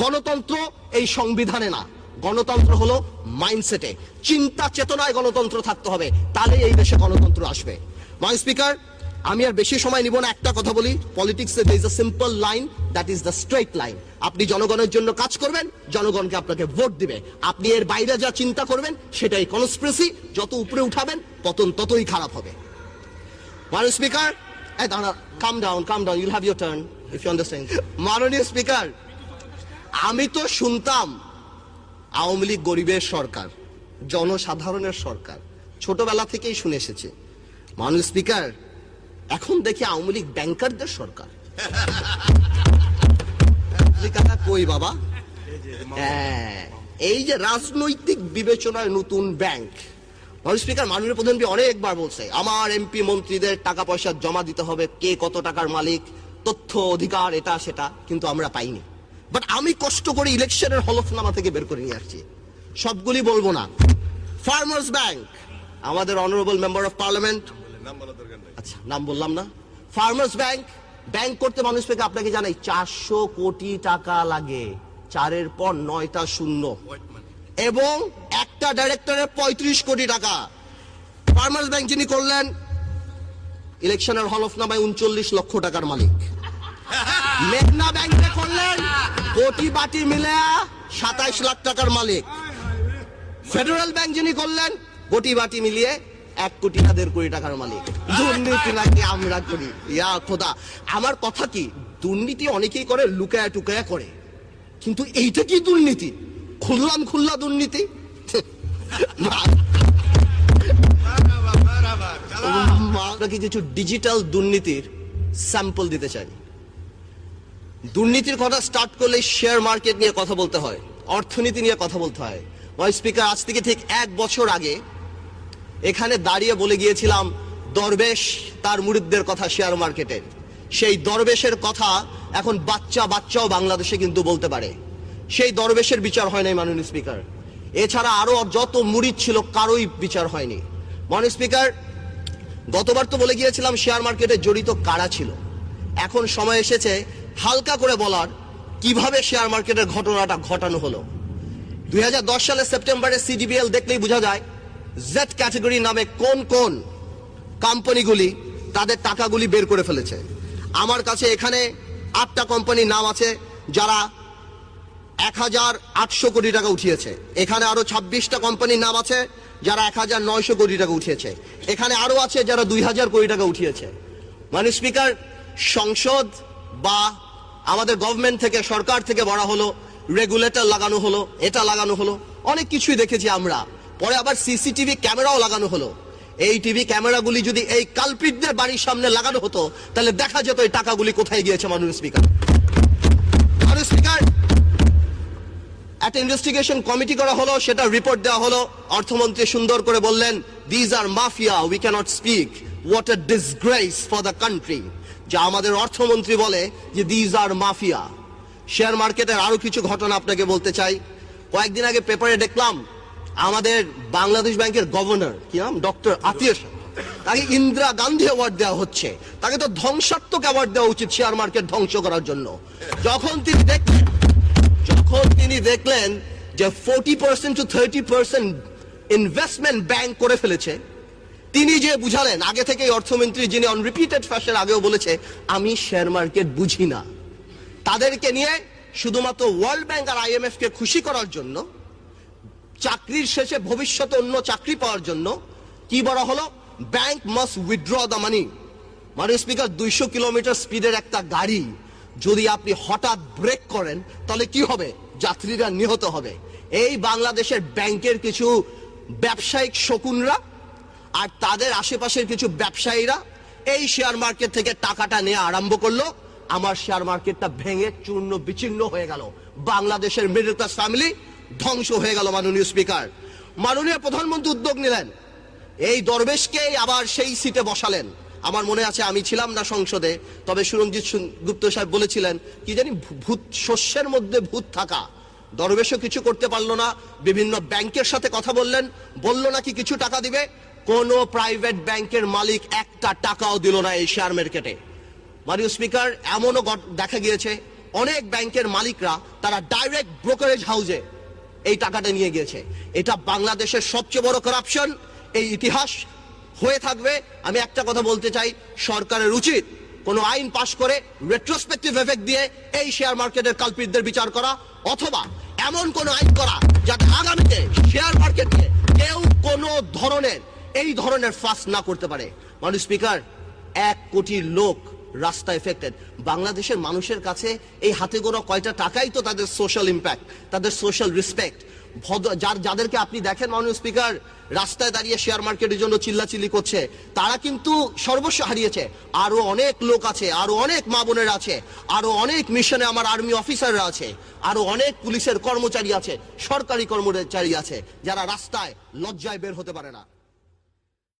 গণতন্ত্র এই সংবিধানে না, গণতন্ত্র হলো মাইন্ডসেটে, চিন্তা চেতনায় গণতন্ত্র থাকতে হবে, তাহলে এই দেশে গণতন্ত্র আসবে। মাই স্পিকার, আমি আর বেশি সময় নিব না, একটা কথা বলি, পলিটিক্সে there is a simple line, that is the straight line. আপনি জনগণের জন্য কাজ করবেন, জনগণকে আপনাকে ভোট দিবে। আপনি এর বাইরে যা চিন্তা করবেন সেটাই কনস্পিরেসি, যত উপরে উঠাবেন পতন ততই খারাপ হবে। মাননীয় speaker, come down, you'll have your turn if you understand. মাননীয় স্পিকার, আমি তো শুনতাম আওয়ামী লীগ গরিবের সরকার, জনসাধারণের সরকার, ছোটবেলা থেকেই শুনে এসেছি। মাননীয় স্পিকার, এখন দেখি আওয়ামী লীগ ব্যাংকারদের সরকার। কই বাবা, এই যে রাজনৈতিক বিবেচনায় নতুন ব্যাংক। মাননীয় স্পিকার, মাননীয় প্রধানমন্ত্রী অনেকবার বলছে আমার এমপি মন্ত্রীদের টাকা পয়সা জমা দিতে হবে, কে কত টাকার মালিক, তথ্য অধিকার, এটা সেটা, কিন্তু আমরা পাইনি। বাট আমি কষ্ট করে ইলেকশনের হলফনামা থেকে বের করে নিয়ে আসছি, সবগুলি বলবো না। ফার্মার্স ব্যাংক, আমাদের অনারেবল মেম্বার অফ পার্লামেন্ট, আচ্ছা নাম বললাম না। ফার্মার্স ব্যাংক করতে মানুষ থেকে আপনাকে জানাই 400 কোটি টাকা লাগে, 4-এর পর 9টা শূন্য, এবং একটা ডাইরেক্টরের 35 কোটি টাকা। ফার্মার্স ব্যাংক যিনি করলেন, ইলেকশনের হলফনামায় 39 লক্ষ টাকার মালিক। মেঘনা ব্যাংকে করলেন, কোটি বাটি মিলে 27 লাখ টাকার মালিক। ফেডারেল ব্যাংক যিনি করলেন, কোটি বাটি মিলিয়ে 1 কোটি 1.5 কোটি টাকার মালিক। দুর্নীতি নাকি আমরা করি? ইয়া খোদা, আমার কথা কি, দুর্নীতি অনেকেই করে লুকায়া টুকায়া করে, কিন্তু এইটা কি দুর্নীতি? খুল্লা দুর্নীতি। আপনাকে কিছু ডিজিটাল দুর্নীতির স্যাম্পল দিতে চাই। দুর্নীতির কথা স্টার্ট করলে শেয়ার মার্কেট নিয়ে কথা বলতে হয়, অর্থনীতি নিয়ে কথা বলতে হয়। স্পিকার, আজ থেকে ঠিক 1 বছর আগে এখানে দাঁড়িয়ে বলে গিয়েছিলাম দরবেশ তার মুরিদদের কথা শেয়ার মার্কেটের। সেই দরবেশের কথা এখন বাচ্চাও বাংলাদেশে কিন্তু বলতে পারে। সেই দরবেশের বিচার হয় নাই মাননীয় স্পিকার। এছাড়া আরো যত মুরিদ ছিল কারোই বিচার হয়নি। মাননীয় স্পিকার, গতবার তো বলে গিয়েছিলাম শেয়ার মার্কেটে জড়িত কারা ছিল। এখন সময় এসেছে হালকা করে বলার কিভাবে শেয়ার মার্কেটের ঘটনাটা ঘটানো হলো। 2010 সালের সেপ্টেম্বরে সিডিবিএল দেখলেই বোঝা যায় জেড ক্যাটাগরি নামে কোন কোন কোম্পানিগুলি তাদের টাকাগুলি বের করে ফেলেছে। আমার কাছে এখানে 8টা কোম্পানির নাম আছে যারা 1800 কোটি টাকা উঠিয়েছে। এখানে আরো 26টা কোম্পানির নাম আছে যারা 1900 কোটি টাকা উঠিয়েছে। এখানে আরো আছে যারা 2000 কোটি টাকা উঠিয়েছে। মাননীয় স্পিকার, সংসদ বা আমাদের গভর্নমেন্ট থেকে, সরকার থেকে বলা হলো, রেগুলেটর লাগানো হলো, এটা লাগানো হলো, অনেক কিছুই দেখেছি আমরা। পরে আবার সিসিটিভি ক্যামেরাও লাগানো হলো। এই টিভি ক্যামেরাগুলি যদি এই কালপ্রিটদের বাড়ির সামনে লাগানো হতো তাহলে দেখা যেত এই টাকাগুলি কোথায় গিয়েছে। মাননীয় স্পিকার, একটা ইনভেস্টিগেশন কমিটি করা হলো, সেটা রিপোর্ট দেওয়া হলো। অর্থমন্ত্রী সুন্দর করে বললেন, these are mafia, we cannot speak, what a disgrace for the country. যা আমাদের অর্থমন্ত্রী বলে যে দিজ আর মাফিয়া। শেয়ার মার্কেটের আরো কিছু ঘটনা আপনাকে বলতে চাই। কয়েকদিন আগে পেপারে দেখলাম আমাদের বাংলাদেশ ব্যাংকের গভর্নর, কি নাম, ডক্টর আতিয়ার, তাকে ইন্দিরা গান্ধী অ্যাওয়ার্ড দেওয়া হচ্ছে। তাকে তো ধ্বংসাত্মক অ্যাওয়ার্ড দেওয়া উচিত শেয়ার মার্কেট ধ্বংস করার জন্য। যখন তিনি দেখলেন যে 40% to 30% ইনভেস্টমেন্ট ব্যাংক করে ফেলেছে, তিনি যে বুঝালেন, আগে থেকেই অর্থমন্ত্রী যিনি অন রিপিটেড ফ্যাশন আগেও বলেছে আমি শেয়ার মার্কেট বুঝি না, তাদেরকে নিয়ে শুধুমাত্র ওয়ার্ল্ড ব্যাংক আর IMF কে খুশি করার জন্য, চাকরির শেষে ভবিষ্যতে অন্য চাকরি পাওয়ার জন্য কি বলা হলো, bank must withdraw the money. মাননীয় স্পিকার, 200 কিলোমিটার স্পিডের একটা গাড়ি যদি আপনি হঠাৎ ব্রেক করেন তাহলে কি হবে? যাত্রীরা নিহত হবে। এই বাংলাদেশের ব্যাংকের কিছু ব্যবসায়িক শকুনরা আর তাদের আশেপাশের কিছু ব্যবসায়ীরা এই শেয়ার মার্কেট থেকে টাকাটা নেওয়া আরম্ভ করলো। আমার শেয়ার মার্কেটটা ভেঙে চূর্ণ বিচ্ছিন্ন হয়ে গেল, বাংলাদেশের মিডল ক্লাস ফ্যামিলি ধ্বংস হয়ে গেল। মাননীয় স্পিকার, মাননীয় প্রধানমন্ত্রী উদ্যোগ নিলেন, এই দরবেশকে আবার সেই সিটে বসালেন। আমার মনে আছে, আমি ছিলাম না সংসদে, তবে সুরঞ্জিত গুপ্ত সাহেব বলেছিলেন, কি জানি, ভূত শস্যের মধ্যে ভূত থাকা। দরবেশও কিছু করতে পারলো না, বিভিন্ন ব্যাংকের সাথে কথা বললেন, বললো নাকি কিছু টাকা দিবে, কোন প্রাইভেট ব্যাংকের মালিক একটা টাকাও দিল না এই শেয়ার মার্কেটে। মাননীয় স্পিকার, এমনও দেখা গিয়েছে অনেক ব্যাংকের মালিকরা তারা ডাইরেক্ট ব্রোকারেজ হাউসে এই টাকাটা নিয়ে গিয়েছে। এটা বাংলাদেশের সবচেয়ে বড় কারাপশন, এই ইতিহাস হয়ে থাকবে। আমি একটা কথা বলতে চাই, সরকারের উচিত কোনো আইন পাশ করে রেট্রোস্পেক্টিভ এফেক্ট দিয়ে এই শেয়ার মার্কেটের কালপ্রিটদের বিচার করা, অথবা এমন কোন আইন করা যাতে আগামীতে শেয়ার মার্কেটে কেউ কোনো ধরনের এই ধরনের ফাঁস না করতে পারে। মাননীয় স্পিকার, 1 কোটি লোক রাস্তা এফেক্টেড। বাংলাদেশের মানুষের কাছে এই হাতে গোনা কয়টা টাকাই তো তাদের সোশ্যাল ইম্প্যাক্ট, তাদের সোশ্যাল রেসপেক্ট। যাদেরকে আপনি দেখেন মাননীয় স্পিকার রাস্তায় দাঁড়িয়ে শেয়ার মার্কেটের জন্য চিল্লাচিল্লি করছে, তারা কিন্তু সর্বস্ব হারিয়েছে। আরো অনেক লোক আছে, আরো অনেক মা বোনেরা আছে, আরো অনেক মিশনে আমার আর্মি অফিসাররা আছে, আরো অনেক পুলিশের কর্মচারী আছে, সরকারি কর্মচারী আছে, যারা রাস্তায় লজ্জায় বের হতে পারে না।